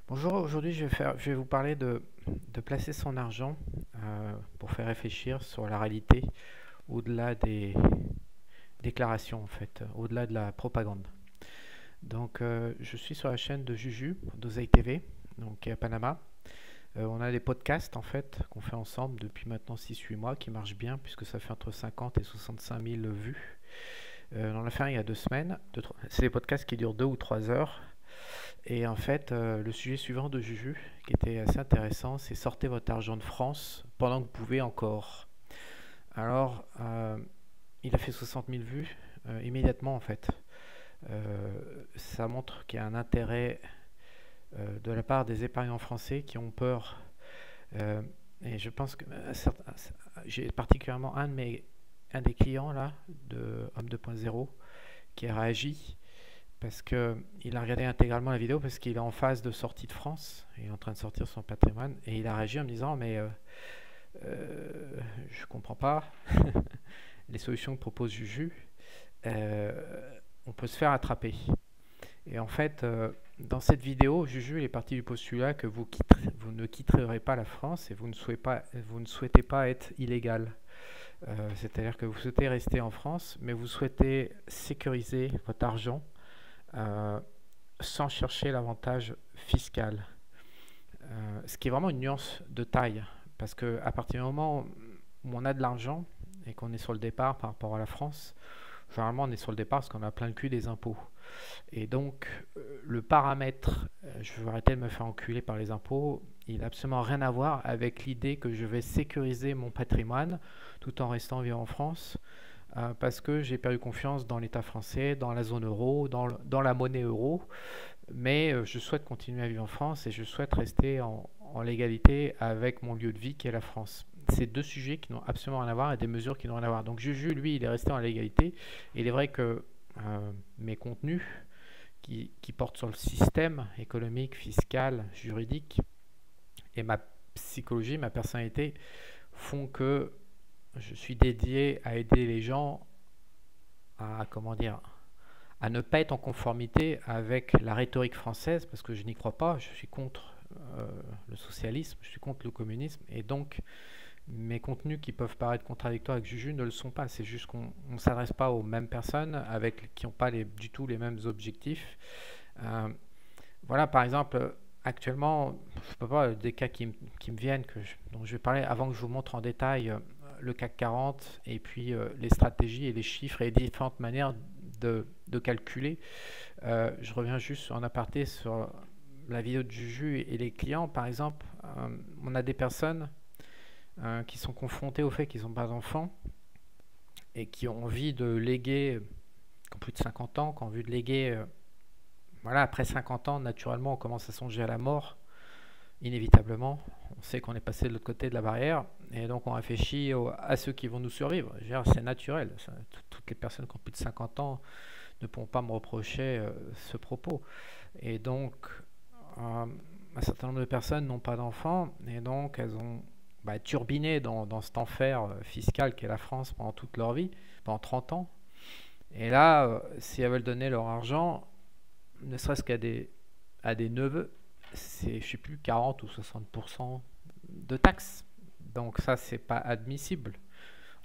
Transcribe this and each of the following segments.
Bonjour, aujourd'hui je vais vous parler de placer son argent pour faire réfléchir sur la réalité au-delà des déclarations en fait, au-delà de la propagande. Donc je suis sur la chaîne de Juju, d'Oseille TV, donc qui est à Panama. On a des podcasts en fait qu'on fait ensemble depuis maintenant 6-8 mois qui marchent bien puisque ça fait entre 50 et 65 000 vues. On en a fait un il y a 2 semaines. C'est des podcasts qui durent 2 ou 3 heures. Et en fait, le sujet suivant de Juju, qui était assez intéressant, c'est sortez votre argent de France pendant que vous pouvez encore. Alors, il a fait 60 000 vues immédiatement en fait. Ça montre qu'il y a un intérêt de la part des épargnants français qui ont peur. Euh, et je pense que j'ai particulièrement un des clients là de Homme 2.0 qui a réagi parce qu'il a regardé intégralement la vidéo parce qu'il est en phase de sortie de France, il est en train de sortir son patrimoine et il a réagi en me disant mais je comprends pas les solutions que propose Juju, euh, on peut se faire attraper. Et en fait, dans cette vidéo, Juju il est parti du postulat que vous ne quitterez pas la France et vous ne souhaitez pas être illégal. C'est-à-dire que vous souhaitez rester en France, mais vous souhaitez sécuriser votre argent euh, sans chercher l'avantage fiscal. Ce qui est vraiment une nuance de taille, parce qu'à partir du moment où on a de l'argent et qu'on est sur le départ par rapport à la France, généralement on est sur le départ parce qu'on a plein le cul des impôts. Et donc le paramètre, je vais arrêter de me faire enculer par les impôts, il n'a absolument rien à voir avec l'idée que je vais sécuriser mon patrimoine tout en restant vivant en France, parce que j'ai perdu confiance dans l'État français, dans la zone euro, dans la monnaie euro, mais je souhaite continuer à vivre en France et je souhaite rester en légalité avec mon lieu de vie qui est la France. C'est deux sujets qui n'ont absolument rien à voir et des mesures qui n'ont rien à voir. Donc Juju, lui, il est resté en légalité. Et il est vrai que mes contenus qui portent sur le système économique, fiscal, juridique et ma psychologie, ma personnalité font que je suis dédié à aider les gens à, comment dire, à ne pas être en conformité avec la rhétorique française, parce que je n'y crois pas, je suis contre le socialisme, je suis contre le communisme, et donc mes contenus qui peuvent paraître contradictoires avec Juju ne le sont pas, c'est juste qu'on ne s'adresse pas aux mêmes personnes avec, qui n'ont pas du tout les mêmes objectifs. Euh, voilà, par exemple, actuellement, je peux pas, des cas qui me viennent, dont je vais parler avant que je vous montre en détail le CAC 40 et puis les stratégies et les chiffres et les différentes manières de calculer. Je reviens juste en aparté sur la vidéo de Juju et les clients. Par exemple, on a des personnes qui sont confrontées au fait qu'ils n'ont pas d'enfants et qui ont envie de léguer, qui ont plus de 50 ans, qui ont envie de léguer. Voilà, après 50 ans, naturellement, on commence à songer à la mort, inévitablement. On sait qu'on est passé de l'autre côté de la barrière et donc on réfléchit à ceux qui vont nous survivre. C'est naturel. Toutes les personnes qui ont plus de 50 ans ne pourront pas me reprocher ce propos. Et donc, un certain nombre de personnes n'ont pas d'enfants et donc elles ont turbiné dans cet enfer fiscal qu'est la France pendant toute leur vie, pendant 30 ans. Et là, si elles veulent donner leur argent, ne serait-ce à des neveux, c'est, je sais plus, 40 ou 60% de taxes. Donc ça, c'est pas admissible.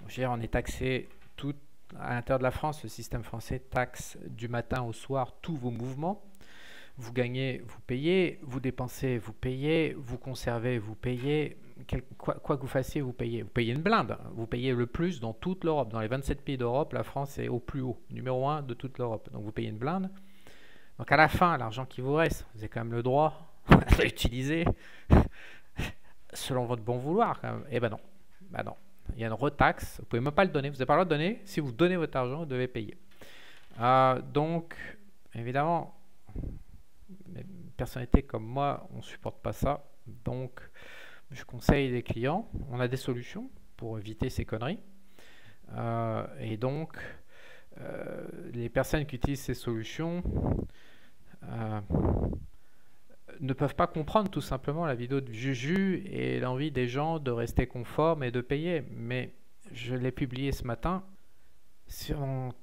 Je veux dire, on est taxé tout à l'intérieur de la France. Le système français taxe du matin au soir tous vos mouvements. Vous gagnez, vous payez, vous dépensez, vous payez, vous conservez, vous payez, quoi que vous fassiez, vous payez. Vous payez une blinde, vous payez le plus dans toute l'Europe. Dans les 27 pays d'Europe, la France est au plus haut, numéro 1 de toute l'Europe. Donc vous payez une blinde. Donc à la fin, l'argent qui vous reste, vous avez quand même le droit de l'utiliser selon votre bon vouloir. Quand même. Et ben non, non. Il y a une retaxe, vous pouvez même pas le donner, vous n'avez pas le droit de donner. Si vous donnez votre argent, vous devez payer. Donc, évidemment, les personnalités comme moi, on ne supporte pas ça. Donc, je conseille les clients, on a des solutions pour éviter ces conneries. Et donc, les personnes qui utilisent ces solutions euh, ne peuvent pas comprendre tout simplement la vidéo de Juju et l'envie des gens de rester conformes et de payer. Mais je l'ai publié ce matin sur mon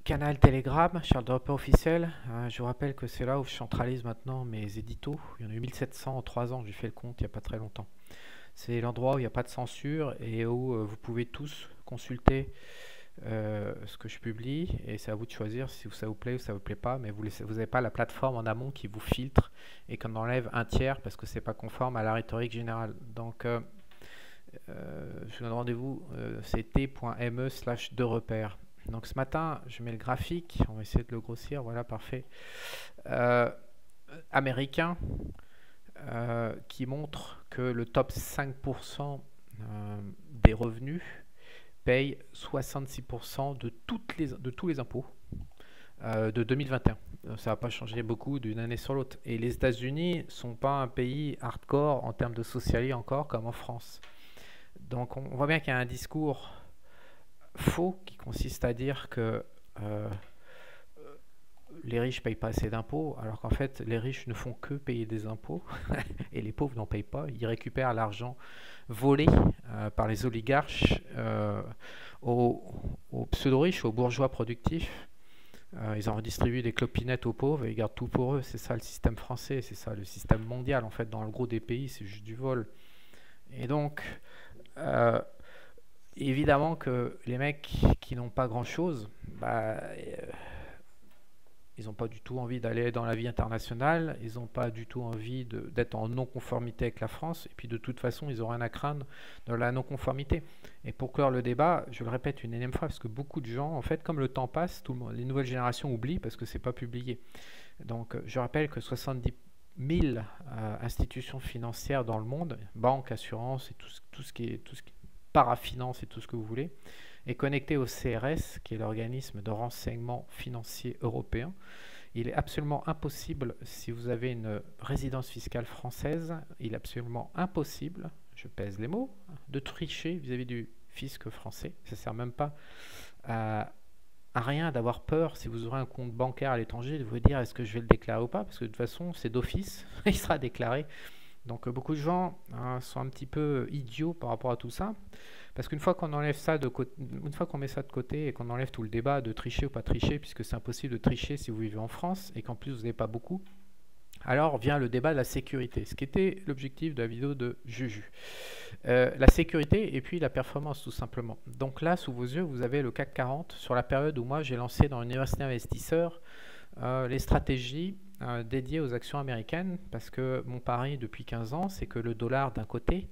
Canal Telegram, Charles Dropper officiel. Je vous rappelle que c'est là où je centralise maintenant mes éditos. Il y en a eu 1700 en 3 ans, j'ai fait le compte il n'y a pas très longtemps. C'est l'endroit où il n'y a pas de censure et où vous pouvez tous consulter ce que je publie, et c'est à vous de choisir si ça vous plaît ou ça vous plaît pas, mais vous n'avez pas la plateforme en amont qui vous filtre et qu'on enlève un tiers parce que c'est pas conforme à la rhétorique générale. Donc je vous donne rendez-vous, c'est t.me/2repères. Donc ce matin je mets le graphique, on va essayer de le grossir, voilà, parfait, américain, qui montre que le top 5% des revenus paye 66% de tous les impôts de 2021. Ça va pas changer beaucoup d'une année sur l'autre. Et les États-Unis sont pas un pays hardcore en termes de socialité encore comme en France. Donc on voit bien qu'il y a un discours faux qui consiste à dire que les riches ne payent pas assez d'impôts, alors qu'en fait les riches ne font que payer des impôts et les pauvres n'en payent pas. Ils récupèrent l'argent volé par les oligarches aux pseudo-riches, aux bourgeois productifs. Ils en redistribuent des clopinettes aux pauvres et ils gardent tout pour eux. C'est ça le système français, c'est ça le système mondial. En fait, dans le gros des pays, c'est juste du vol. Et donc, évidemment que les mecs qui n'ont pas grand-chose, ils n'ont pas du tout envie d'aller dans la vie internationale, ils n'ont pas du tout envie d'être en non-conformité avec la France, et puis de toute façon, ils n'ont rien à craindre de la non-conformité. Et pour clore le débat, je le répète une énième fois, parce que beaucoup de gens, en fait, comme le temps passe, les nouvelles générations oublient parce que ce n'est pas publié. Donc, je rappelle que 70 000 institutions financières dans le monde, banques, assurances, et tout ce qui est parafinance et tout ce que vous voulez, est connecté au CRS, qui est l'organisme de renseignement financier européen. Il est absolument impossible, si vous avez une résidence fiscale française, il est absolument impossible, je pèse les mots, de tricher vis-à-vis du fisc français. Ça ne sert même pas à rien d'avoir peur, si vous aurez un compte bancaire à l'étranger, de vous dire est-ce que je vais le déclarer ou pas, parce que de toute façon, c'est d'office, il sera déclaré. Donc beaucoup de gens sont un petit peu idiots par rapport à tout ça, parce qu'une fois qu'on enlève ça de côté, une fois qu'on met ça de côté et qu'on enlève tout le débat de tricher ou pas tricher, puisque c'est impossible de tricher si vous vivez en France et qu'en plus vous n'avez pas beaucoup, alors vient le débat de la sécurité, ce qui était l'objectif de la vidéo de Juju. La sécurité et puis la performance tout simplement. Donc là, sous vos yeux, vous avez le CAC 40 sur la période où moi j'ai lancé dans l'université investisseur les stratégies dédiées aux actions américaines, parce que mon pari depuis 15 ans, c'est que le dollar d'un côté,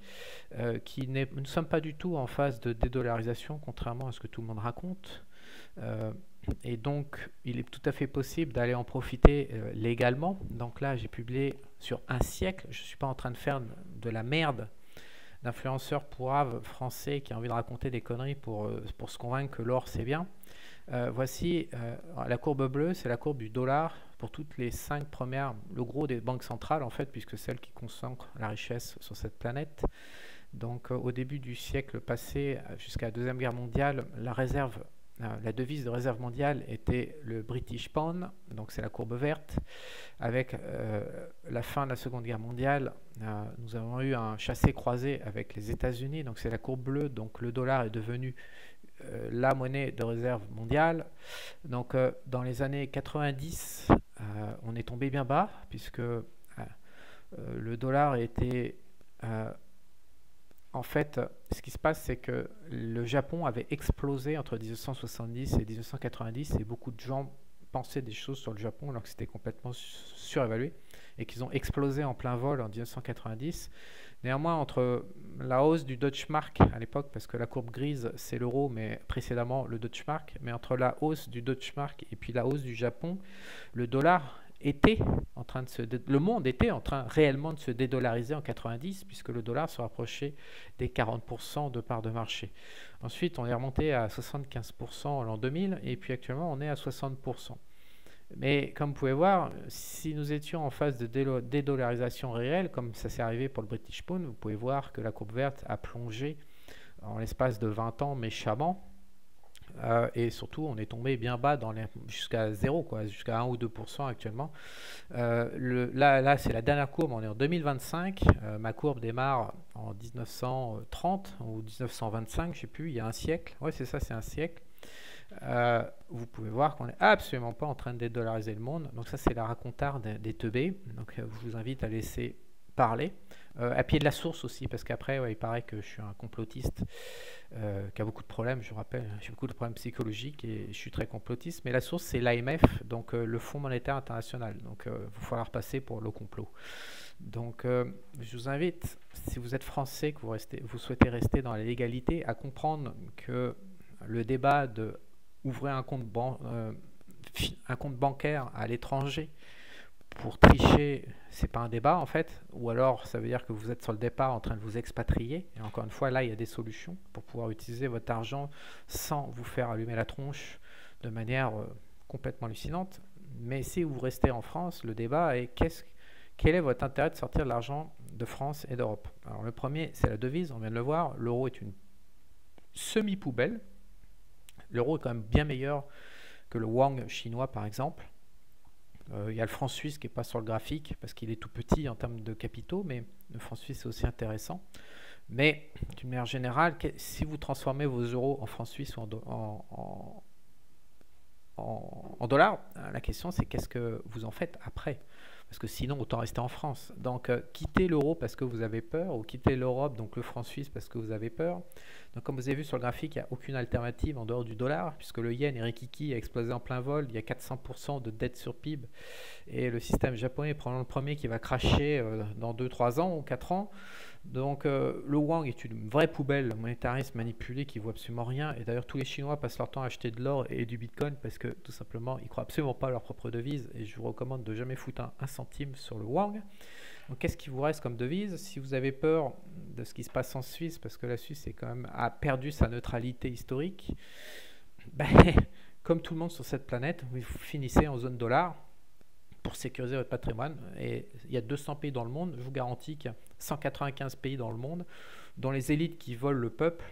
nous ne sommes pas du tout en phase de dédollarisation, contrairement à ce que tout le monde raconte, et donc il est tout à fait possible d'aller en profiter légalement. Donc là, j'ai publié sur un siècle, je ne suis pas en train de faire de la merde d'influenceur pourrave français qui a envie de raconter des conneries pour se convaincre que l'or c'est bien. Voici la courbe bleue, c'est la courbe du dollar pour toutes les 5 premières, le gros des banques centrales en fait, puisque c'est celles qui concentrent la richesse sur cette planète. Donc au début du siècle passé, jusqu'à la Deuxième Guerre mondiale, la devise de réserve mondiale était le British Pound, donc c'est la courbe verte. Avec la fin de la Seconde Guerre mondiale, nous avons eu un chassé-croisé avec les États-Unis, donc c'est la courbe bleue, donc le dollar est devenu la monnaie de réserve mondiale. Donc dans les années 90, on est tombé bien bas, puisque le dollar était... en fait, ce qui se passe, c'est que le Japon avait explosé entre 1970 et 1990, et beaucoup de gens pensaient des choses sur le Japon alors que c'était complètement surévalué, et qu'ils ont explosé en plein vol en 1990. Néanmoins, entre la hausse du Deutsche Mark à l'époque, parce que la courbe grise c'est l'euro, mais précédemment le Deutsche Mark, mais entre la hausse du Deutsche Mark et puis la hausse du Japon, le dollar était en train de le monde était en train réellement de se dédollariser en 90, puisque le dollar se rapprochait des 40% de part de marché. Ensuite, on est remonté à 75% en l'an 2000, et puis actuellement on est à 60%. Mais comme vous pouvez voir, si nous étions en phase de dédollarisation réelle, comme ça s'est arrivé pour le British Pound, vous pouvez voir que la courbe verte a plongé en l'espace de 20 ans méchamment. Et surtout, on est tombé bien bas jusqu'à 0, jusqu'à 1 ou 2% actuellement. Là c'est la dernière courbe, on est en 2025. Ma courbe démarre en 1930 ou 1925, je ne sais plus, il y a un siècle. Ouais, c'est ça, c'est un siècle. vous pouvez voir qu'on n'est absolument pas en train de dédollariser le monde. Donc ça, c'est la racontarde des teubés. Donc je vous invite à laisser parler. À pied de la source aussi, parce qu'après, ouais, il paraît que je suis un complotiste qui a beaucoup de problèmes, je vous rappelle, j'ai beaucoup de problèmes psychologiques et je suis très complotiste. Mais la source, c'est l'AMF, donc le Fonds monétaire international. Donc il va falloir passer pour le complot. Donc je vous invite, si vous êtes français, que vous souhaitez rester dans la légalité, à comprendre que le débat de ouvrir un compte bancaire à l'étranger pour tricher, c'est pas un débat en fait, ou alors ça veut dire que vous êtes sur le départ en train de vous expatrier, et encore une fois là il y a des solutions pour pouvoir utiliser votre argent sans vous faire allumer la tronche de manière complètement hallucinante. Mais si vous restez en France, le débat est quel est votre intérêt de sortir de l'argent de France et d'Europe? Alors le premier, c'est la devise, on vient de le voir, l'euro est une semi-poubelle. L'euro est quand même bien meilleur que le yuan chinois par exemple. Il y a le franc suisse qui n'est pas sur le graphique parce qu'il est tout petit en termes de capitaux, mais le franc suisse est aussi intéressant. Mais d'une manière générale, si vous transformez vos euros en francs suisses ou en dollars, la question c'est qu'est-ce que vous en faites après? Parce que sinon, autant rester en France. Donc, quittez l'euro parce que vous avez peur, ou quittez l'Europe, donc le franc suisse, parce que vous avez peur. Donc, comme vous avez vu sur le graphique, il n'y a aucune alternative en dehors du dollar, puisque le yen et Rikiki a explosé en plein vol. Il y a 400% de dette sur PIB. Et le système japonais est probablement le premier qui va cracher dans 2-3 ans ou 4 ans. Donc, le yuan est une vraie poubelle monétariste manipulée qui ne vaut absolument rien. Et d'ailleurs, tous les Chinois passent leur temps à acheter de l'or et du bitcoin parce que tout simplement, ils ne croient absolument pas à leur propre devise. Et je vous recommande de jamais foutre un centime sur le yuan. Donc, qu'est-ce qui vous reste comme devise? Si vous avez peur de ce qui se passe en Suisse, parce que la Suisse a perdu sa neutralité historique, ben, comme tout le monde sur cette planète, vous finissez en zone dollar pour sécuriser votre patrimoine. Et il y a 200 pays dans le monde, je vous garantis qu'il y a 195 pays dans le monde dont les élites qui volent le peuple,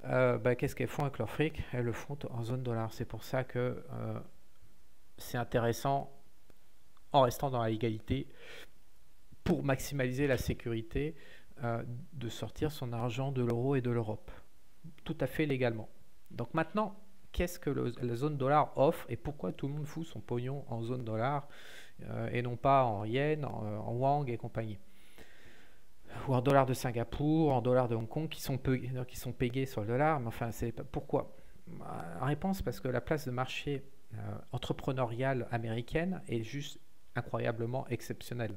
qu'est-ce qu'elles font avec leur fric? Elles le font en zone dollar. C'est pour ça que c'est intéressant, en restant dans la légalité, pour maximaliser la sécurité, de sortir son argent de l'euro et de l'Europe, tout à fait légalement. Donc maintenant, qu'est-ce que la zone dollar offre et pourquoi tout le monde fout son pognon en zone dollar et non pas en yens, en wang et compagnie, ou en dollars de Singapour, en dollars de Hong Kong qui sont payés sur le dollar? Mais enfin, c'est pourquoi? La réponse, parce que la place de marché entrepreneuriale américaine est juste incroyablement exceptionnelle.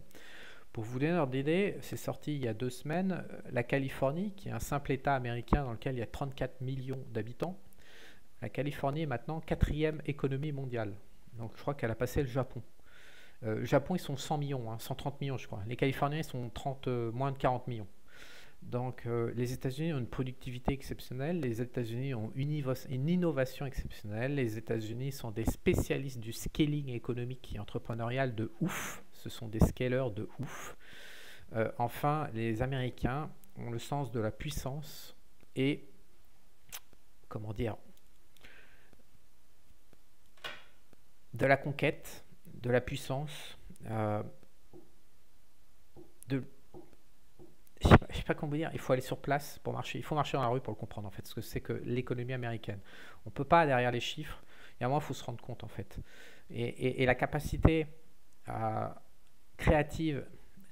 Pour vous donner une ordre d'idée, c'est sorti il y a 2 semaines, la Californie, qui est un simple État américain dans lequel il y a 34 millions d'habitants. La Californie est maintenant 4e économie mondiale. Donc je crois qu'elle a passé le Japon. Le Japon, ils sont 100 millions, 130 millions je crois. Les Californiens, ils sont moins de 40 millions. Donc les États-Unis ont une productivité exceptionnelle, les États-Unis ont une innovation exceptionnelle, les États-Unis sont des spécialistes du scaling économique et entrepreneurial de ouf, ce sont des scalers de ouf. Enfin, les Américains ont le sens de la puissance et, comment dire, de la conquête, de la puissance, je sais pas comment dire, il faut aller sur place pour marcher, il faut marcher dans la rue pour le comprendre en fait, ce que c'est que l'économie américaine. On ne peut pas derrière les chiffres, et à un moment il faut se rendre compte en fait. Et la capacité créative,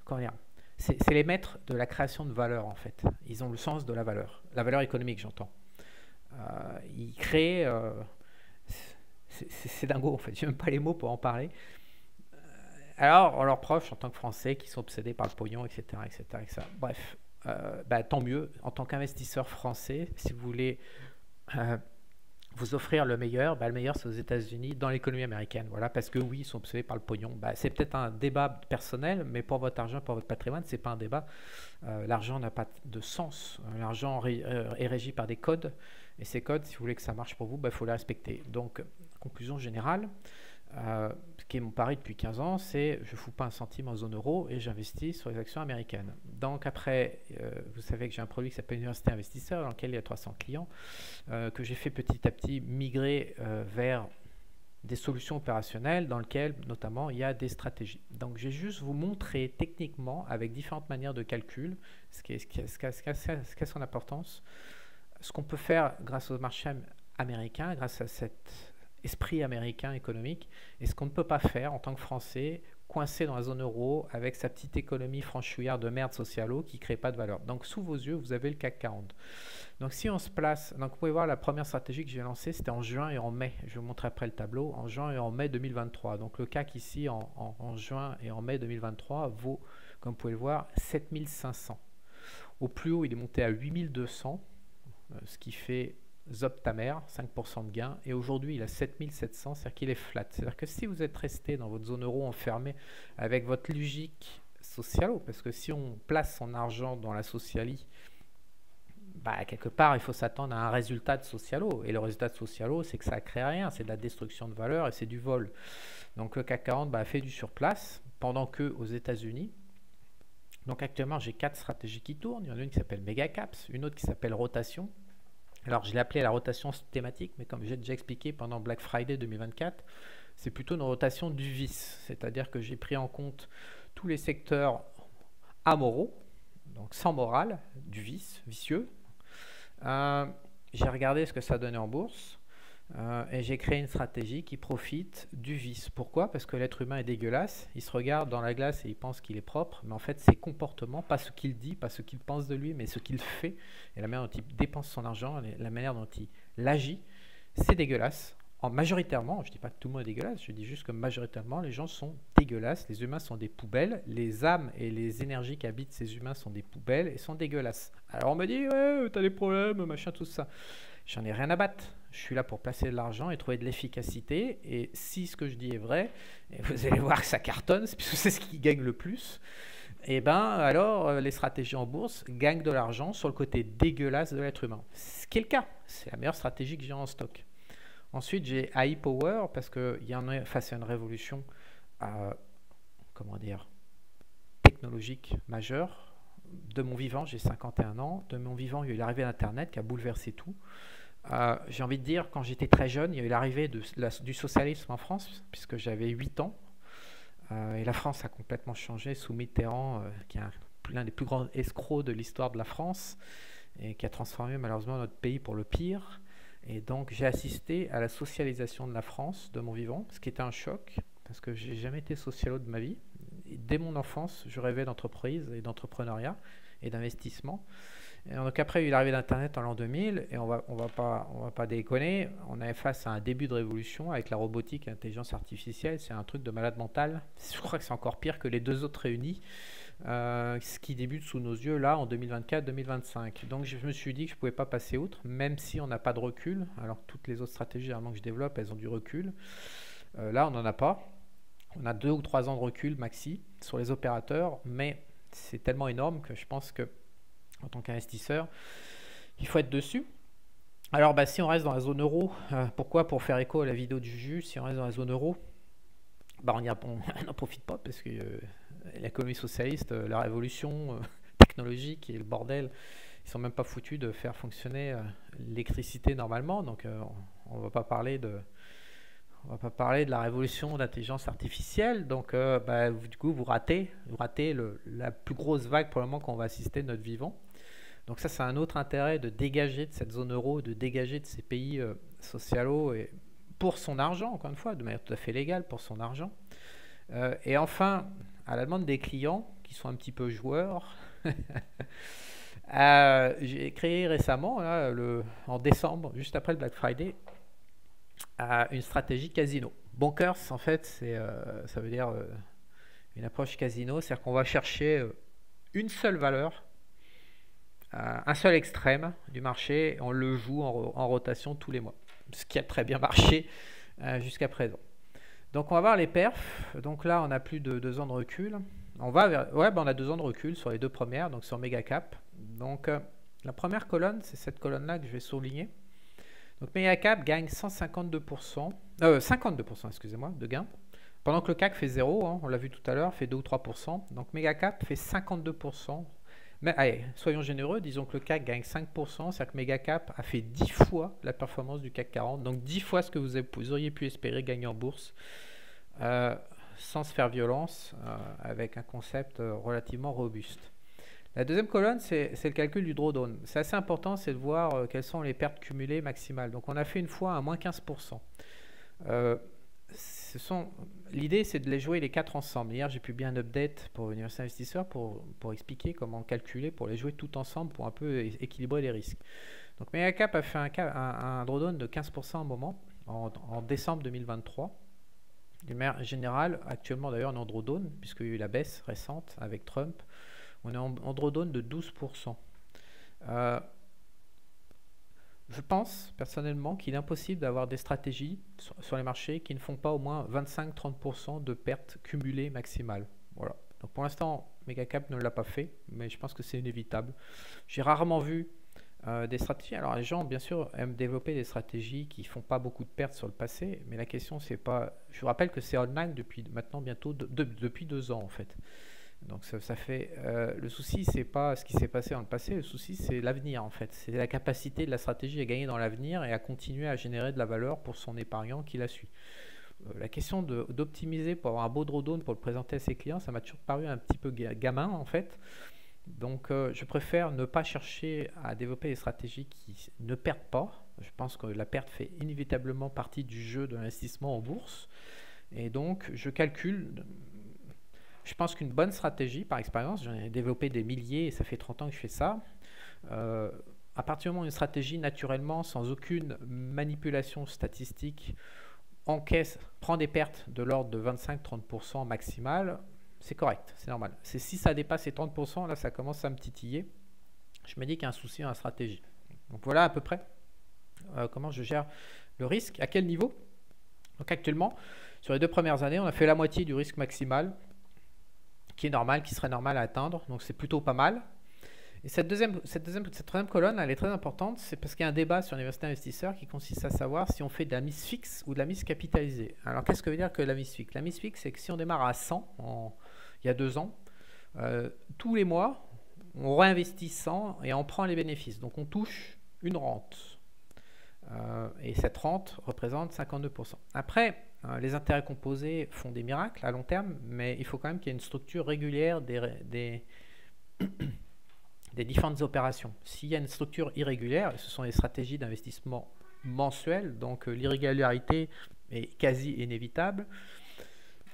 comment dire, c'est les maîtres de la création de valeur en fait. Ils ont le sens de la valeur économique j'entends. Ils créent, c'est dingo en fait, j'ai même pas les mots pour en parler. Alors, on leur reproche en tant que Français qui sont obsédés par le pognon, etc. etc. Bref, tant mieux. En tant qu'investisseur français, si vous voulez vous offrir le meilleur, le meilleur c'est aux États-Unis, dans l'économie américaine. Voilà, parce que oui, ils sont obsédés par le pognon. C'est peut-être un débat personnel, mais pour votre argent, pour votre patrimoine, c'est pas un débat. L'argent n'a pas de sens. L'argent est régi par des codes. Et ces codes, si vous voulez que ça marche pour vous, il faut les respecter. Donc, conclusion générale. Ce qui est mon pari depuis 15 ans, c'est je ne fous pas un centime en zone euro et j'investis sur les actions américaines. Donc après, vous savez que j'ai un produit qui s'appelle Université Investisseur dans lequel il y a 300 clients que j'ai fait petit à petit migrer vers des solutions opérationnelles dans lesquelles notamment il y a des stratégies. Donc je vais juste vous montrer techniquement avec différentes manières de calcul ce qui a son importance, ce qu'on peut faire grâce au marché américain, grâce à cet esprit américain économique, et ce qu'on ne peut pas faire en tant que Français, coincé dans la zone euro, avec sa petite économie franchouillarde de merde socialo qui ne crée pas de valeur. Donc sous vos yeux, vous avez le CAC 40. Donc si on se place, donc vous pouvez voir la première stratégie que j'ai lancée, c'était en juin et en mai. Je vais vous montrer après le tableau, en juin et en mai 2023. Donc le CAC ici en juin et en mai 2023 vaut, comme vous pouvez le voir, 7500. Au plus haut, il est monté à 8200, ce qui fait zop ta mère, 5% de gain. Et aujourd'hui, il a 7700, c'est-à-dire qu'il est flat. C'est-à-dire que si vous êtes resté dans votre zone euro enfermé avec votre logique socialo, parce que si on place son argent dans la sociali, bah, quelque part, il faut s'attendre à un résultat de socialo. Et le résultat de socialo, c'est que ça ne crée rien. C'est de la destruction de valeur et c'est du vol. Donc le CAC 40 bah, fait du surplace, pendant que aux États-Unis, donc actuellement, j'ai 4 stratégies qui tournent. Il y en a une qui s'appelle Mega Caps, une autre qui s'appelle Rotation. Alors, je l'ai appelé la rotation thématique, mais comme j'ai déjà expliqué pendant Black Friday 2024, c'est plutôt une rotation du vice. C'est-à-dire que j'ai pris en compte tous les secteurs amoraux, donc sans morale, du vice, vicieux. J'ai regardé ce que ça donnait en bourse. Et j'ai créé une stratégie qui profite du vice. Pourquoi? Parce que l'être humain est dégueulasse. Il se regarde dans la glace et il pense qu'il est propre. Mais en fait, ses comportements, pas ce qu'il dit, pas ce qu'il pense de lui, mais ce qu'il fait, et la manière dont il dépense son argent, la manière dont il agit, c'est dégueulasse. Majoritairement, je ne dis pas que tout le monde est dégueulasse, je dis juste que majoritairement, les gens sont dégueulasses. Les humains sont des poubelles. Les âmes et les énergies qui habitent ces humains sont des poubelles et sont dégueulasses. Alors on me dit, ouais, t'as des problèmes, machin, tout ça. J'en ai rien à battre. Je suis là pour placer de l'argent et trouver de l'efficacité. Et si ce que je dis est vrai, et vous allez voir que ça cartonne, puisque c'est ce qui gagne le plus, et ben alors les stratégies en bourse gagnent de l'argent sur le côté dégueulasse de l'être humain. Ce qui est le cas. C'est la meilleure stratégie que j'ai en stock. Ensuite, j'ai AI Power parce qu'il y en a face à une révolution comment dire, technologique majeure. De mon vivant, j'ai 51 ans. De mon vivant, il y a eu l'arrivée d'Internet qui a bouleversé tout. J'ai envie de dire, quand j'étais très jeune, il y a eu l'arrivée du socialisme en France, puisque j'avais 8 ans. Et la France a complètement changé sous Mitterrand, qui est l'un des plus grands escrocs de l'histoire de la France, et qui a transformé malheureusement notre pays pour le pire. Et donc j'ai assisté à la socialisation de la France de mon vivant, ce qui était un choc, parce que j'ai jamais été socialo de ma vie. Et dès mon enfance, je rêvais d'entreprise et d'entrepreneuriat et d'investissement. Et donc après, il y a eu l'arrivée d'Internet en l'an 2000, et on va pas déconner, on est face à un début de révolution avec la robotique et l'intelligence artificielle. C'est un truc de malade mental. Je crois que c'est encore pire que les deux autres réunis, ce qui débute sous nos yeux là en 2024-2025. Donc je me suis dit que je ne pouvais pas passer outre, même si on n'a pas de recul, alors que toutes les autres stratégies généralement que je développe, elles ont du recul. Là, on n'en a pas. On a 2 ou 3 ans de recul maxi sur les opérateurs, mais c'est tellement énorme que je pense que en tant qu'investisseur, il faut être dessus. Alors si on reste dans la zone euro, pourquoi? Pour faire écho à la vidéo du Juju, si on reste dans la zone euro, on n'en profite pas parce que l'économie socialiste, la révolution technologique et le bordel, ils sont même pas foutus de faire fonctionner l'électricité normalement. Donc on va pas parler de la révolution d'intelligence artificielle. Donc du coup vous ratez la plus grosse vague probablement qu'on va assister de notre vivant. Donc ça, c'est un autre intérêt de dégager de cette zone euro, de dégager de ces pays socialos et pour son argent, encore une fois, de manière tout à fait légale pour son argent. Et enfin, à la demande des clients qui sont un petit peu joueurs, j'ai créé récemment, là, en décembre, juste après le Black Friday, une stratégie casino. Bonkers, en fait, ça veut dire une approche casino, c'est-à-dire qu'on va chercher une seule valeur, un seul extrême du marché, on le joue en rotation tous les mois, ce qui a très bien marché jusqu'à présent. Donc on va voir les perfs. Donc là on a plus de 2 ans de recul. On a 2 ans de recul sur les 2 premières, donc sur Megacap. Donc la première colonne, c'est cette colonne là que je vais souligner. Donc Megacap gagne 52%, excusez-moi, de gain, pendant que le CAC fait 0, on l'a vu tout à l'heure, fait 2 ou 3%. Donc Megacap fait 52%. Mais allez, soyons généreux, disons que le CAC gagne 5%, c'est-à-dire que Megacap a fait 10 fois la performance du CAC 40, donc 10 fois ce que vous auriez pu espérer gagner en bourse, sans se faire violence, avec un concept relativement robuste. La deuxième colonne, c'est le calcul du drawdown. C'est assez important, c'est de voir quelles sont les pertes cumulées maximales. Donc on a fait une fois un moins 15%. Euh, L'idée, c'est de les jouer les quatre ensemble. Hier, j'ai publié un update pour Université Investisseur pour expliquer comment calculer, pour les jouer tout ensemble, pour un peu équilibrer les risques. Donc Megacap a fait un drawdown de 15% au moment, en décembre 2023. De manière générale, actuellement d'ailleurs, on est en drawdown, puisqu'il y a eu la baisse récente avec Trump. On est en drawdown de 12%. Je pense personnellement qu'il est impossible d'avoir des stratégies sur les marchés qui ne font pas au moins 25-30% de pertes cumulées maximales. Voilà. Donc pour l'instant, Megacap ne l'a pas fait, mais je pense que c'est inévitable. J'ai rarement vu des stratégies. Alors les gens, bien sûr, aiment développer des stratégies qui ne font pas beaucoup de pertes sur le passé, mais la question, c'est pas... Je vous rappelle que c'est online depuis maintenant bientôt depuis 2 ans en fait. Donc ça fait le souci, c'est pas ce qui s'est passé dans le passé, le souci c'est l'avenir en fait, c'est la capacité de la stratégie à gagner dans l'avenir et à continuer à générer de la valeur pour son épargnant qui la suit. La question d'optimiser pour avoir un beau drawdown pour le présenter à ses clients, ça m'a toujours paru un petit peu gamin en fait. Donc je préfère ne pas chercher à développer des stratégies qui ne perdent pas. Je pense que la perte fait inévitablement partie du jeu de l'investissement en bourse. Et donc je calcule. Je pense qu'une bonne stratégie, par expérience, j'en ai développé des milliers et ça fait 30 ans que je fais ça. À partir du moment où une stratégie, naturellement, sans aucune manipulation statistique, prend des pertes de l'ordre de 25-30% maximal, c'est correct, c'est normal. C'est si ça dépasse les 30%, là ça commence à me titiller. Je me dis qu'il y a un souci dans la stratégie. Donc voilà à peu près comment je gère le risque, à quel niveau. Donc actuellement, sur les 2 premières années, on a fait la moitié du risque maximal, qui est normal, qui serait normal à atteindre, donc c'est plutôt pas mal. Et cette troisième colonne, elle est très importante, c'est parce qu'il y a un débat sur l'université investisseur qui consiste à savoir si on fait de la mise fixe ou de la mise capitalisée. Alors qu'est-ce que veut dire que la mise fixe? La mise fixe, c'est que si on démarre à 100 il y a 2 ans, tous les mois, on réinvestit 100 et on prend les bénéfices. Donc on touche une rente. Et cette rente représente 52%. Après, les intérêts composés font des miracles à long terme, mais il faut quand même qu'il y ait une structure régulière des différentes opérations. S'il y a une structure irrégulière, ce sont les stratégies d'investissement mensuelles, donc l'irrégularité est quasi inévitable,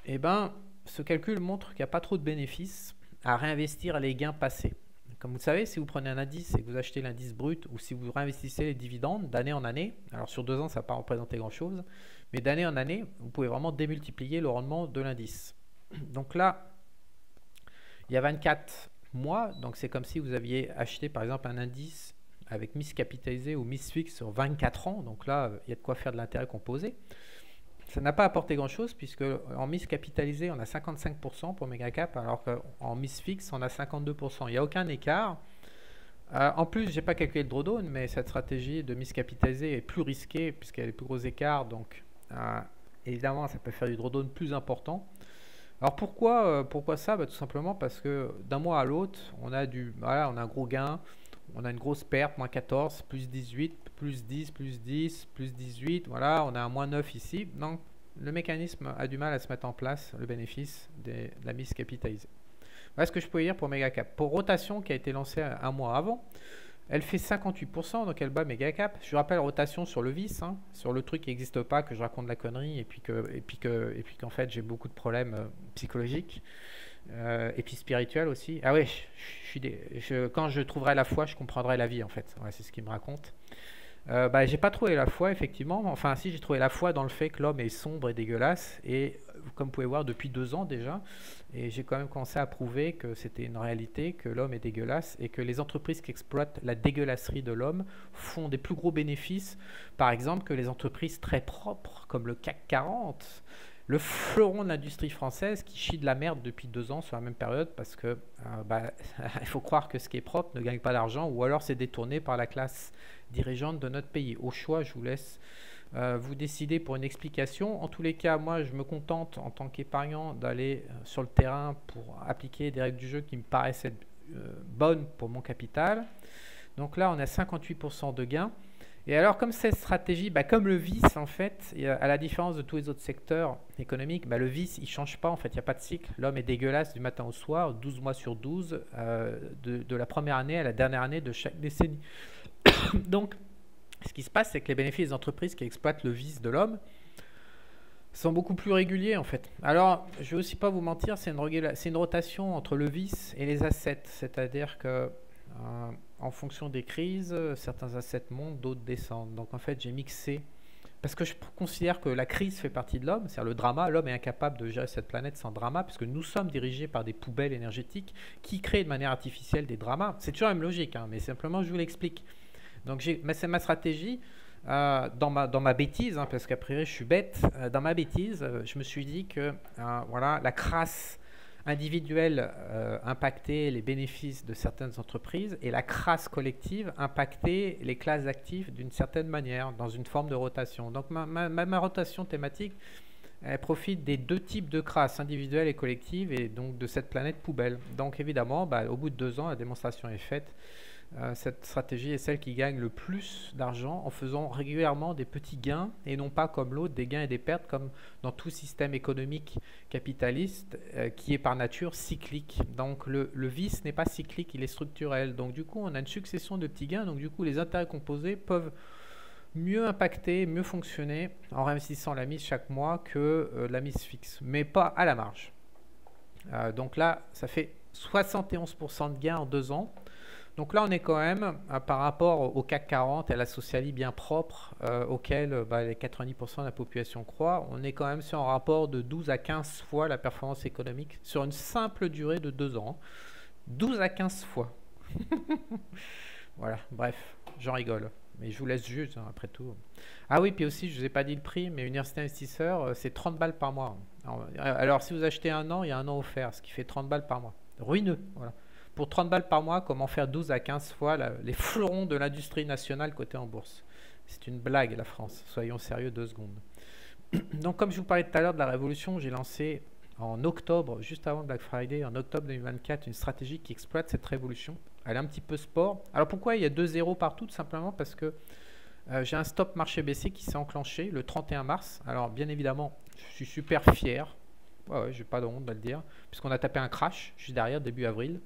et ben, ce calcul montre qu'il n'y a pas trop de bénéfices à réinvestir les gains passés. Comme vous le savez, si vous prenez un indice et que vous achetez l'indice brut ou si vous réinvestissez les dividendes d'année en année, alors sur 2 ans, ça ne va pas représenter grand-chose, mais d'année en année, vous pouvez vraiment démultiplier le rendement de l'indice. Donc là, il y a 24 mois, donc c'est comme si vous aviez acheté par exemple un indice avec mise capitalisée ou mise fixe sur 24 ans, donc là, il y a de quoi faire de l'intérêt composé. Ça n'a pas apporté grand-chose puisque en mise capitalisée, on a 55% pour Megacap, alors qu'en mise fixe, on a 52%. Il n'y a aucun écart. En plus, je n'ai pas calculé le drawdown, mais cette stratégie de mise capitalisée est plus risquée puisqu'elle a les plus gros écarts. Donc, évidemment, ça peut faire du drawdown plus important. Alors pourquoi ça? Tout simplement parce que d'un mois à l'autre, on a un gros gain. On a une grosse perte, moins 14, plus 18, plus 10, plus 10, plus 18. Voilà, on a un moins 9 ici. Donc, le mécanisme a du mal à se mettre en place, le bénéfice de la mise capitalisée. Voilà ce que je peux dire pour Megacap. Pour rotation, qui a été lancée un mois avant, elle fait 58%, donc elle bat Megacap. Je rappelle, rotation sur le vice, sur le truc qui n'existe pas, que je raconte de la connerie, et puis qu'en fait, j'ai beaucoup de problèmes psychologiques. Et puis spirituel aussi. Ah oui, quand je trouverai la foi, je comprendrai la vie en fait. Ouais, c'est ce qu'il me raconte. J'ai pas trouvé la foi effectivement. Enfin, si, j'ai trouvé la foi dans le fait que l'homme est sombre et dégueulasse. Et comme vous pouvez voir, depuis 2 ans déjà. Et j'ai quand même commencé à prouver que c'était une réalité, que l'homme est dégueulasse et que les entreprises qui exploitent la dégueulasserie de l'homme font des plus gros bénéfices, par exemple, que les entreprises très propres comme le CAC 40. Le fleuron de l'industrie française qui chie de la merde depuis 2 ans sur la même période parce que il faut croire que ce qui est propre ne gagne pas d'argent ou alors c'est détourné par la classe dirigeante de notre pays. Au choix, je vous laisse vous décider pour une explication. En tous les cas, moi je me contente en tant qu'épargnant d'aller sur le terrain pour appliquer des règles du jeu qui me paraissent être bonnes pour mon capital. Donc là on a 58% de gains. Et alors, comme cette stratégie, bah, comme le vice, en fait, à la différence de tous les autres secteurs économiques, bah, le vice, il ne change pas, en fait, il n'y a pas de cycle. L'homme est dégueulasse du matin au soir, 12 mois sur 12, de la première année à la dernière année de chaque décennie. Donc, ce qui se passe, c'est que les bénéfices des entreprises qui exploitent le vice de l'homme sont beaucoup plus réguliers, en fait. Alors, je ne vais aussi pas vous mentir, c'est une rotation entre le vice et les assets, c'est-à-dire que en fonction des crises, certains assets montent, d'autres descendent. Donc en fait, j'ai mixé, parce que je considère que la crise fait partie de l'homme, c'est-à-dire le drama. L'homme est incapable de gérer cette planète sans drama, puisque nous sommes dirigés par des poubelles énergétiques qui créent de manière artificielle des dramas. C'est toujours la même logique, hein, mais simplement je vous l'explique. Donc c'est ma stratégie. Dans ma bêtise, hein, parce qu'après je suis bête, dans ma bêtise, je me suis dit que voilà, la crasse individuelle impactait les bénéfices de certaines entreprises et la crasse collective impactait les classes actives d'une certaine manière, dans une forme de rotation. Donc ma rotation thématique, elle profite des deux types de crasse, individuelle et collective, et donc de cette planète poubelle. Donc évidemment, au bout de 2 ans, la démonstration est faite. Cette stratégie est celle qui gagne le plus d'argent en faisant régulièrement des petits gains et non pas comme l'autre des gains et des pertes comme dans tout système économique capitaliste qui est par nature cyclique. Donc le vice n'est pas cyclique, il est structurel. Donc du coup on a une succession de petits gains, donc du coup les intérêts composés peuvent mieux impacter, mieux fonctionner en réinvestissant la mise chaque mois que la mise fixe, mais pas à la marge. Donc là ça fait 71% de gains en 2 ans. Donc là, on est quand même, par rapport au CAC 40 et à la socialie bien propre auquel les 90% de la population croit, on est quand même sur un rapport de 12 à 15 fois la performance économique sur une simple durée de 2 ans. 12 à 15 fois. Voilà, bref, j'en rigole. Mais je vous laisse juger, hein, après tout. Ah oui, puis aussi, je ne vous ai pas dit le prix, mais Université Investisseur, c'est 30 balles par mois. Alors, si vous achetez un an, il y a un an offert, ce qui fait 30 balles par mois. Ruineux, voilà. Pour 30 balles par mois, comment faire 12 à 15 fois les fleurons de l'industrie nationale cotée en bourse? C'est une blague, la France. Soyons sérieux 2 secondes. Donc, comme je vous parlais tout à l'heure de la révolution, j'ai lancé en octobre, juste avant Black Friday, en octobre 2024, une stratégie qui exploite cette révolution. Elle est un petit peu sport. Alors, pourquoi il y a 2 zéros partout? Tout simplement parce que j'ai un stop marché baissier qui s'est enclenché le 31 mars. Alors, bien évidemment, je suis super fier. Ouais, j'ai pas de honte de le dire, puisqu'on a tapé un crash juste derrière, début avril.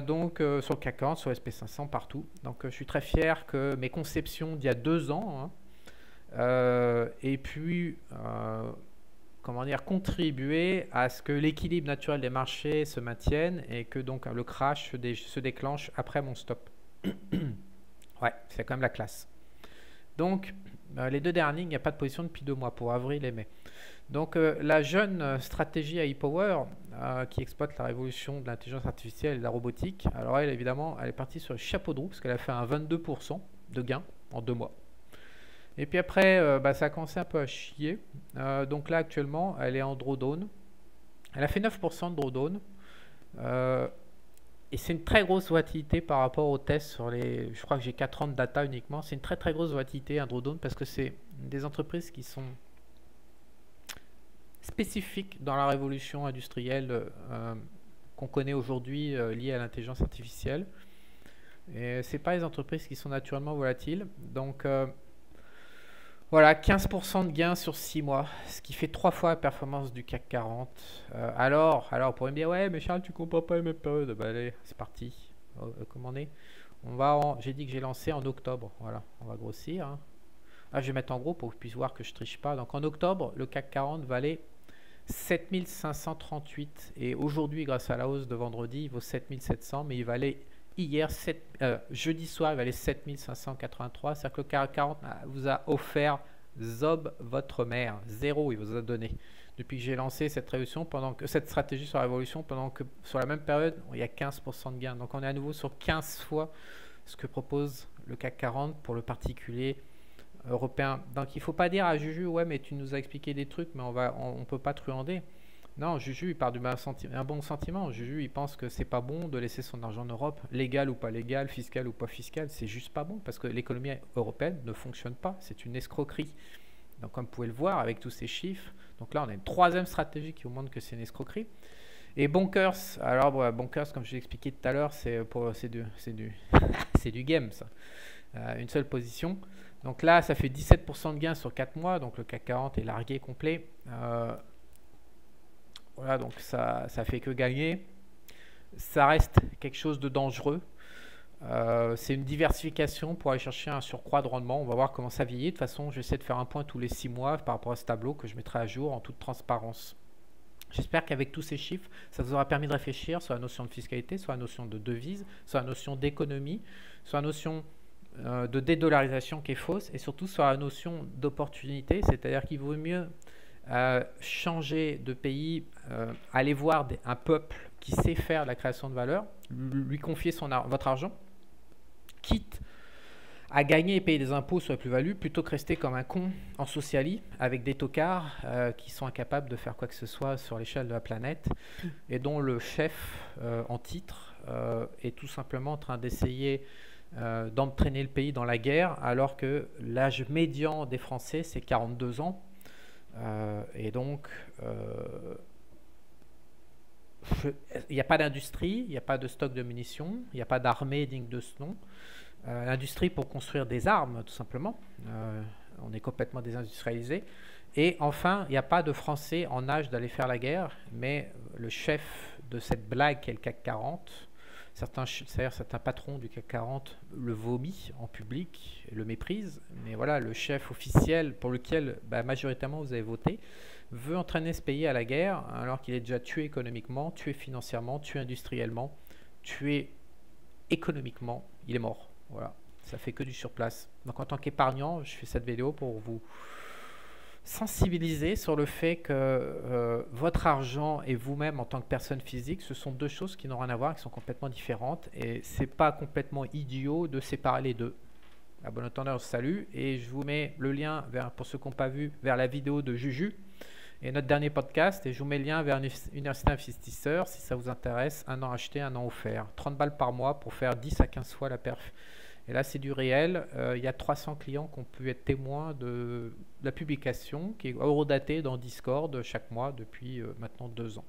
Donc sur le CAC 40, sur le SP500, partout. Donc je suis très fier que mes conceptions d'il y a 2 ans aient pu comment dire, contribuer à ce que l'équilibre naturel des marchés se maintienne et que donc le crash se déclenche après mon stop. Ouais, c'est quand même la classe. Donc les 2 derniers, il n'y a pas de position depuis 2 mois, pour avril et mai. Donc la jeune stratégie AI Power qui exploite la révolution de l'intelligence artificielle et de la robotique, alors elle évidemment elle est partie sur le chapeau de roue parce qu'elle a fait un 22% de gain en 2 mois. Et puis après ça a commencé un peu à chier. Donc là actuellement elle est en drawdown. Elle a fait 9% de drawdown. Et c'est une très grosse volatilité par rapport aux tests sur les... Je crois que j'ai 4 ans de data uniquement. C'est une très très grosse volatilité un drawdown parce que c'est des entreprises qui sont spécifique dans la révolution industrielle qu'on connaît aujourd'hui liée à l'intelligence artificielle. Et c'est pas les entreprises qui sont naturellement volatiles. Donc voilà, 15% de gains sur 6 mois, ce qui fait 3 fois la performance du CAC 40. Alors, on pourrait me dire, ouais, mais Charles, tu comprends pas les mêmes périodes. Bah allez, c'est parti. Comment on est? J'ai dit que j'ai lancé en octobre. Voilà, on va grossir. Hein. Là, je vais mettre en gros pour que vous puissiez voir que je triche pas. Donc en octobre, le CAC 40 valait 7538 et aujourd'hui grâce à la hausse de vendredi il vaut 7700, mais il valait hier jeudi soir il valait 7583. C'est-à-dire que le CAC 40 vous a offert zob votre mère, 0 il vous a donné depuis que j'ai lancé cette révolution, cette stratégie sur la révolution, pendant que sur la même période il y a 15% de gain. Donc on est à nouveau sur 15 fois ce que propose le CAC 40 pour le particulier européen. Donc il ne faut pas dire à Juju, ouais mais tu nous as expliqué des trucs mais on peut pas truander. Non, Juju il part du un bon sentiment. Juju il pense que c'est pas bon de laisser son argent en Europe, légal ou pas légal, fiscal ou pas fiscal, c'est juste pas bon parce que l'économie européenne ne fonctionne pas, c'est une escroquerie. Donc comme vous pouvez le voir avec tous ces chiffres, donc là on a une 3e stratégie qui vous montre que c'est une escroquerie. Et Bonkers, alors Bonkers comme je l'ai expliqué tout à l'heure, c'est du game ça. une seule position. Donc là, ça fait 17% de gain sur 4 mois, donc le CAC 40 est largué complet. Voilà, donc ça fait que gagner. Ça reste quelque chose de dangereux. C'est une diversification pour aller chercher un surcroît de rendement. On va voir comment ça vieillit. De toute façon, j'essaie de faire un point tous les 6 mois par rapport à ce tableau que je mettrai à jour en toute transparence. J'espère qu'avec tous ces chiffres, ça vous aura permis de réfléchir sur la notion de fiscalité, sur la notion de devise, sur la notion d'économie, sur la notion de dédollarisation qui est fausse et surtout sur la notion d'opportunité, c'est-à-dire qu'il vaut mieux changer de pays, aller voir un peuple qui sait faire de la création de valeur, lui confier votre argent, quitte à gagner et payer des impôts sur la plus-value, plutôt que rester comme un con en socialie avec des tocards qui sont incapables de faire quoi que ce soit sur l'échelle de la planète et dont le chef en titre est tout simplement en train d'essayer d'entraîner le pays dans la guerre, alors que l'âge médian des Français c'est 42 ans. Et donc il n'y a pas d'industrie, il n'y a pas de stock de munitions, il n'y a pas d'armée digne de ce nom. L'industrie pour construire des armes, tout simplement. On est complètement désindustrialisé. Et enfin, il n'y a pas de Français en âge d'aller faire la guerre, mais le chef de cette blague qu'est le CAC 40, certains patrons du CAC 40 le vomit en public, le méprisent, mais voilà, le chef officiel pour lequel majoritairement vous avez voté, veut entraîner ce pays à la guerre, alors qu'il est déjà tué économiquement, tué financièrement, tué industriellement, tué économiquement, il est mort. Voilà, ça fait que du surplace. Donc en tant qu'épargnant, je fais cette vidéo pour vous sensibiliser sur le fait que votre argent et vous-même en tant que personne physique, ce sont deux choses qui n'ont rien à voir, qui sont complètement différentes, et c'est pas complètement idiot de séparer les deux. À bon entendeur, salut, et je vous mets le lien pour ceux qui n'ont pas vu, vers la vidéo de Juju et notre dernier podcast, et je vous mets le lien vers Université Investisseur si ça vous intéresse. 1 an acheté, 1 an offert, 30 balles par mois pour faire 10 à 15 fois la perf. Et là, c'est du réel. Il y a 300 clients qui ont pu être témoins de la publication, qui est horodatée dans Discord chaque mois depuis maintenant 2 ans.